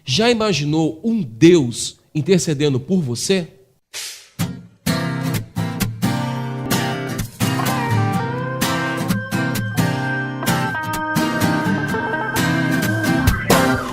Já imaginou um Deus intercedendo por você?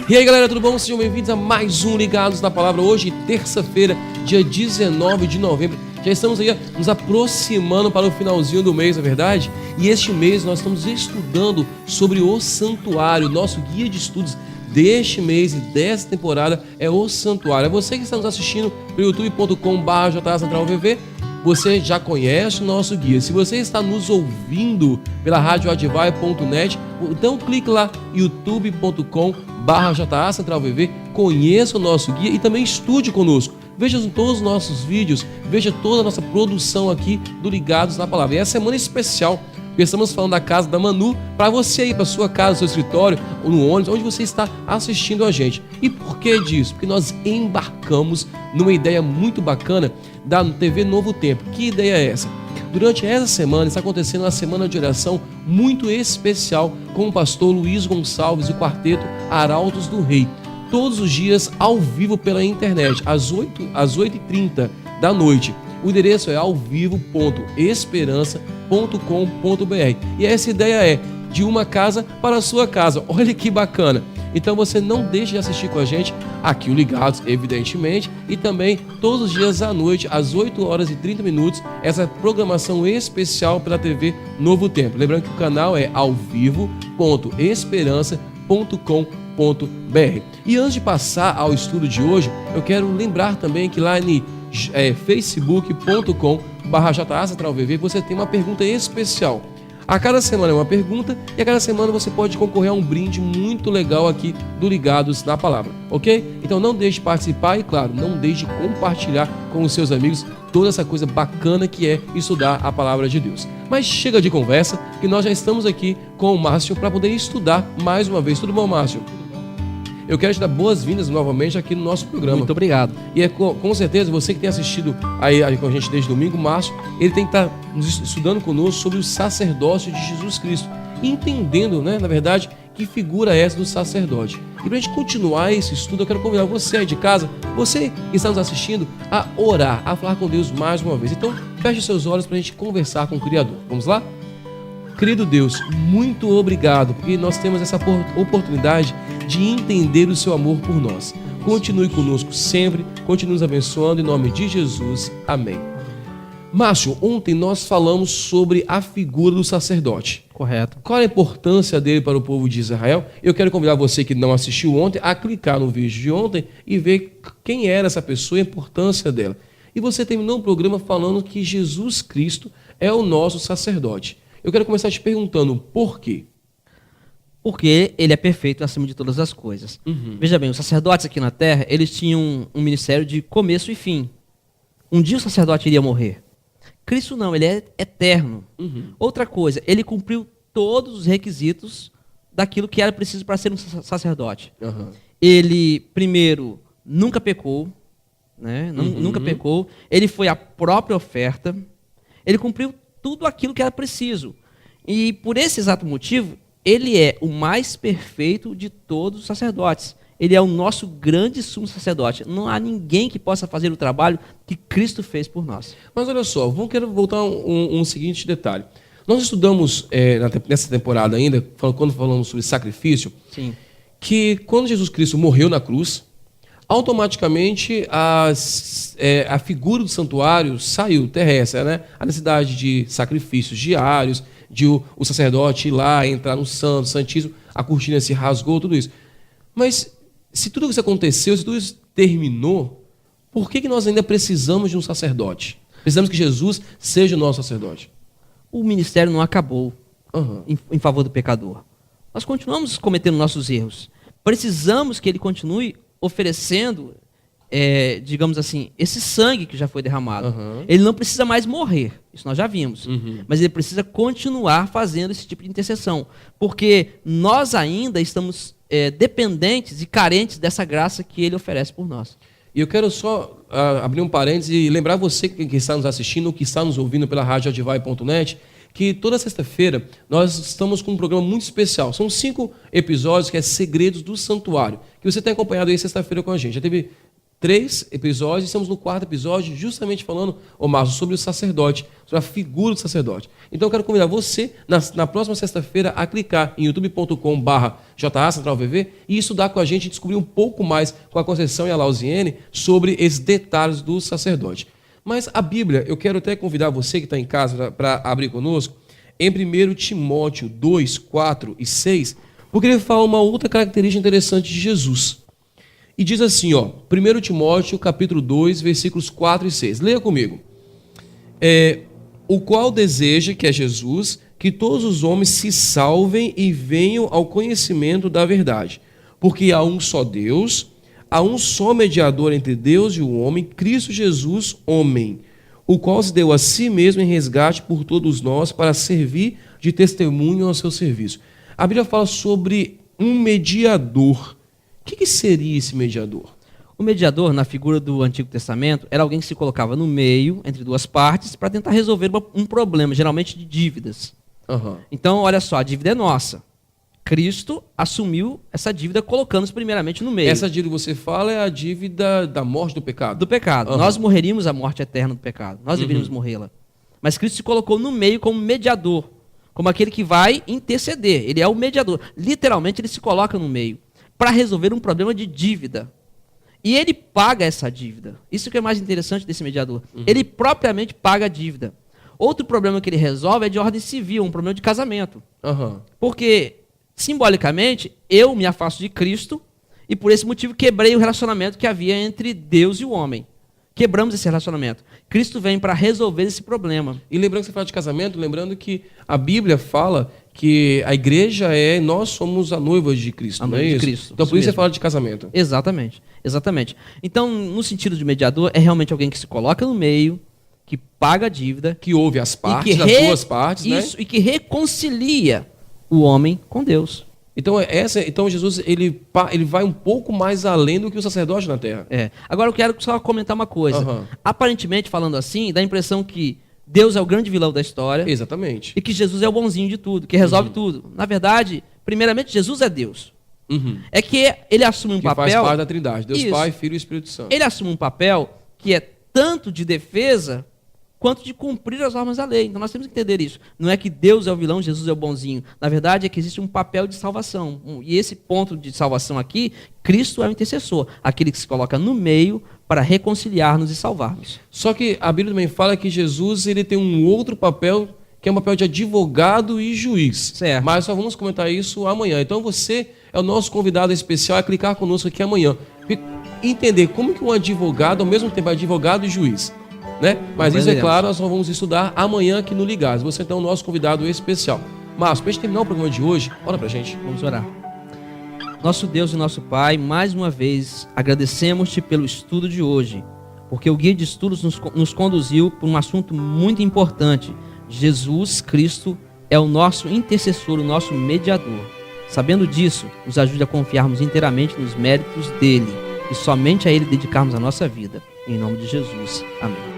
E aí galera, tudo bom? Sejam bem-vindos a mais um Ligados na Palavra. Hoje, terça-feira, dia 19 de novembro. Já estamos aí nos aproximando para o finalzinho do mês, na verdade? E este mês nós estamos estudando sobre o santuário. Nosso guia de estudos deste mês e desta temporada é o santuário. É você que está nos assistindo pelo youtube.com/JAcentralVV. Você já conhece o nosso guia. Se você está nos ouvindo pela radioadvai.net, então clique lá, youtube.com/JAcentralVV, conheça o nosso guia e também estude conosco. Veja todos os nossos vídeos, veja toda a nossa produção aqui do Ligados na Palavra. E essa semana especial, porque estamos falando da casa da Manu, para você ir para sua casa, seu escritório, ou no ônibus, onde você está assistindo a gente. E por que disso? Porque nós embarcamos numa ideia muito bacana da TV Novo Tempo. Que ideia é essa? Durante essa semana está acontecendo uma semana de oração muito especial com o pastor Luiz Gonçalves e o quarteto Arautos do Rei. Todos os dias ao vivo pela internet, às 8h30 da noite. O endereço é alvivo.esperança.com.br. E essa ideia é de uma casa para a sua casa. Olha que bacana! Então você não deixe de assistir com a gente aqui o Ligados, evidentemente, e também todos os dias à noite, às 8h30, essa programação especial pela TV Novo Tempo. Lembrando que o canal é alvivo.esperança.com.br. E antes de passar ao estudo de hoje, eu quero lembrar também que lá em facebook.com/JAcentralVV você tem uma pergunta especial. A cada semana é uma pergunta e a cada semana você pode concorrer a um brinde muito legal aqui do Ligados na Palavra, ok? Então não deixe de participar e, claro, não deixe de compartilhar com os seus amigos toda essa coisa bacana que é estudar a Palavra de Deus. Mas chega de conversa, que nós já estamos aqui com o Márcio para poder estudar mais uma vez. Tudo bom, Márcio? Eu quero te dar boas-vindas novamente aqui no nosso programa. Muito obrigado. E é com certeza, você que tem assistido aí com a gente desde domingo, Márcio, ele tem que estar estudando conosco sobre o sacerdócio de Jesus Cristo, entendendo, né, na verdade, que figura é essa do sacerdote. E para a gente continuar esse estudo, eu quero convidar você aí de casa, você que está nos assistindo, a orar, a falar com Deus mais uma vez. Então, feche seus olhos para a gente conversar com o Criador. Vamos lá? Querido Deus, muito obrigado, porque nós temos essa oportunidade de entender o seu amor por nós. Continue conosco sempre, continue nos abençoando, em nome de Jesus. Amém. Márcio, ontem nós falamos sobre a figura do sacerdote. Correto. Qual a importância dele para o povo de Israel? Eu quero convidar você que não assistiu ontem a clicar no vídeo de ontem e ver quem era essa pessoa e a importância dela. E você terminou o programa falando que Jesus Cristo é o nosso sacerdote. Eu quero começar te perguntando por quê? Porque ele é perfeito acima de todas as coisas. Veja bem, os sacerdotes aqui na terra, eles tinham um ministério de começo e fim. Um dia o sacerdote iria morrer. Cristo não, ele é eterno. Outra coisa, ele cumpriu todos os requisitos daquilo que era preciso para ser um sacerdote. Ele, primeiro, nunca pecou, né? Nunca pecou. Ele foi a própria oferta. Ele cumpriu tudo aquilo que era preciso. E por esse exato motivo, ele é o mais perfeito de todos os sacerdotes. Ele é o nosso grande sumo sacerdote. Não há ninguém que possa fazer o trabalho que Cristo fez por nós. Mas olha só, quero voltar a um seguinte detalhe. Nós estudamos nessa temporada ainda, quando falamos sobre sacrifício, Sim. que quando Jesus Cristo morreu na cruz, automaticamente a figura do santuário saiu terrestre, né? A necessidade de sacrifícios diários, de o sacerdote ir lá, entrar no santíssimo, a cortina se rasgou, tudo isso. Mas se tudo isso aconteceu, se tudo isso terminou, por que nós ainda precisamos de um sacerdote? Precisamos que Jesus seja o nosso sacerdote. O ministério não acabou em favor do pecador. Nós continuamos cometendo nossos erros. Precisamos que ele continue oferecendo, digamos assim, esse sangue que já foi derramado. Ele não precisa mais morrer, isso nós já vimos, mas ele precisa continuar fazendo esse tipo de intercessão, porque nós ainda estamos dependentes e carentes dessa graça que ele oferece por nós. E eu quero só abrir um parênteses e lembrar você que está nos assistindo ou que está nos ouvindo pela radioadvai.net que toda sexta-feira nós estamos com um programa muito especial. São 5 episódios que é Segredos do Santuário, que você tem acompanhado aí sexta-feira com a gente. Já teve 3 episódios, estamos no 4º episódio, justamente falando, Márcio, sobre o sacerdote, sobre a figura do sacerdote. Então eu quero convidar você, na próxima sexta-feira, a clicar em youtube.com/JACentralVV e estudar com a gente e descobrir um pouco mais com a Conceição e a Lausiene sobre esses detalhes do sacerdote. Mas a Bíblia, eu quero até convidar você que está em casa para abrir conosco, em 1 Timóteo 2, 4 e 6, porque ele fala uma outra característica interessante de Jesus. E diz assim, 1 Timóteo, capítulo 2, versículos 4 e 6. Leia comigo. O qual deseja, que é Jesus, que todos os homens se salvem e venham ao conhecimento da verdade. Porque há um só Deus, há um só mediador entre Deus e o homem, Cristo Jesus, homem, o qual se deu a si mesmo em resgate por todos nós para servir de testemunho ao seu serviço. A Bíblia fala sobre um mediador. O que seria esse mediador? O mediador, na figura do Antigo Testamento, era alguém que se colocava no meio, entre duas partes, para tentar resolver um problema, geralmente de dívidas. Uhum. Então, olha só, a dívida é nossa. Cristo assumiu essa dívida colocando-se primeiramente no meio. Essa dívida que você fala é a dívida da morte do pecado? Do pecado. Uhum. Nós morreríamos a morte eterna do pecado. Nós deveríamos morrê-la. Mas Cristo se colocou no meio como mediador, como aquele que vai interceder. Ele é o mediador. Literalmente, ele se coloca no meio para resolver um problema de dívida. E ele paga essa dívida. Isso que é mais interessante desse mediador. Ele propriamente paga a dívida. Outro problema que ele resolve é de ordem civil, um problema de casamento. Porque, simbolicamente, eu me afasto de Cristo e por esse motivo quebrei o relacionamento que havia entre Deus e o homem. Quebramos esse relacionamento. Cristo vem para resolver esse problema. E lembrando que você fala de casamento, lembrando que a Bíblia fala que a igreja nós somos a noiva de Cristo, não é isso? Cristo, então por isso você fala de casamento. Exatamente, exatamente. Então, no sentido de mediador, é realmente alguém que se coloca no meio, que paga a dívida, que ouve as partes, as duas partes, isso, né? E que reconcilia o homem com Deus. Então Jesus ele vai um pouco mais além do que o sacerdote na terra. Agora eu quero só comentar uma coisa. Aparentemente, falando assim, dá a impressão que Deus é o grande vilão da história. Exatamente. E que Jesus é o bonzinho de tudo, que resolve tudo. Na verdade, primeiramente, Jesus é Deus. É que ele assume um papel... Que faz parte da Trindade. Deus Isso. Pai, Filho e Espírito Santo. Ele assume um papel que é tanto de defesa quanto de cumprir as normas da lei. Então nós temos que entender isso. Não é que Deus é o vilão, Jesus é o bonzinho. Na verdade é que existe um papel de salvação. E esse ponto de salvação aqui, Cristo é o intercessor. Aquele que se coloca no meio para reconciliar-nos e salvar-nos. Só que a Bíblia também fala que Jesus ele tem um outro papel, que é um papel de advogado e juiz. Certo. Mas só vamos comentar isso amanhã. Então você é o nosso convidado especial a clicar conosco aqui amanhã. Entender como que um advogado, ao mesmo tempo, é advogado e juiz. Né? Mas isso, é claro, nós só vamos estudar amanhã aqui no Ligados. Você então é o nosso convidado especial. Márcio, para a gente terminar o programa de hoje, ora para a gente. Vamos orar. Nosso Deus e nosso Pai, mais uma vez, agradecemos-te pelo estudo de hoje, porque o guia de estudos nos conduziu por um assunto muito importante. Jesus Cristo é o nosso intercessor, o nosso mediador. Sabendo disso, nos ajude a confiarmos inteiramente nos méritos dele e somente a ele dedicarmos a nossa vida. Em nome de Jesus. Amém.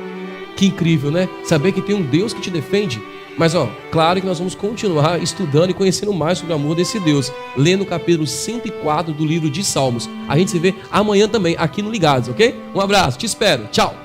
Que incrível, né? Saber que tem um Deus que te defende. Mas, claro que nós vamos continuar estudando e conhecendo mais sobre o amor desse Deus, lendo o capítulo 104 do livro de Salmos. A gente se vê amanhã também aqui no Ligados, ok? Um abraço, te espero. Tchau.